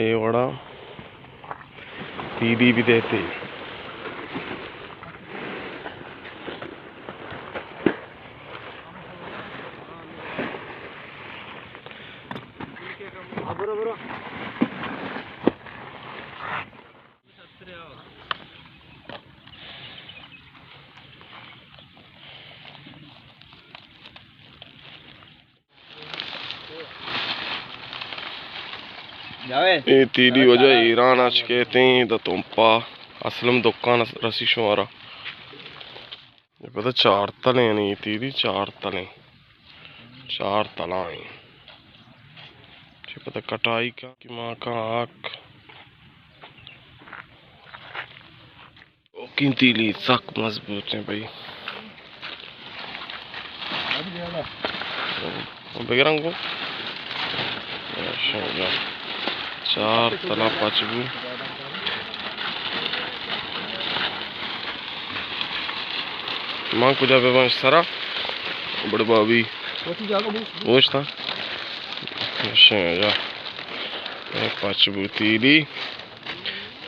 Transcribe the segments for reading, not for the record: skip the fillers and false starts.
ये बड़ा दीदी भी देते ये तीदी वजह ईरान आज कहते हैं द तुमपा असलम दुकान रसी शुमारा ये पता चार तले नहीं तीदी चार तला है ये पता कटाई का कि माँ का आँख किन तीली सक मजबूत है भाई बेगरंग को चार तला पचबू मां कुछ बेवंश सरा बड़बा भी पूछ था जा पचबू तीली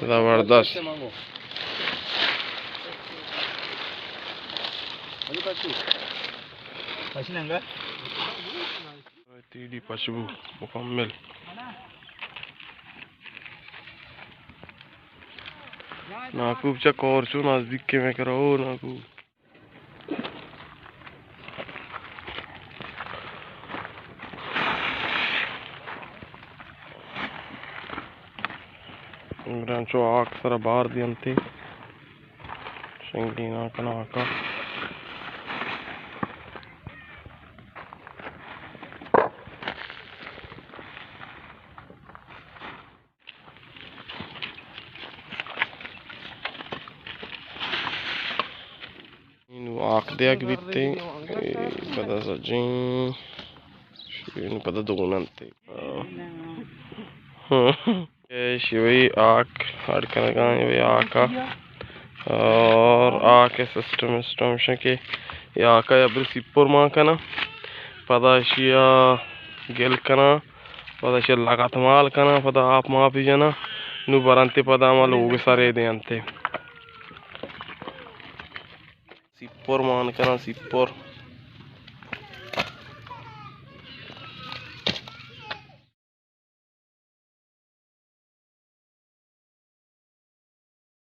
जबरदस्त तीली पचबू मुकम्मल नाकूब चक और चो नजदीक के में करो नाकूब चो आक सरा बाहर दियंते शेंगली नाका नाका आख दिया कि बीते पता सजी पता दोनंते शिवई आख हड़कन गाय आका और आके सिस्टम के आका अब्र सिप्पुर मां कना पता शिया गेल कना पता शिया लगात माल कना पता आप मां भी जना नु बरंते पदा माल उगे सारे दे अंते सिप्पुर मान कना सिप्पुर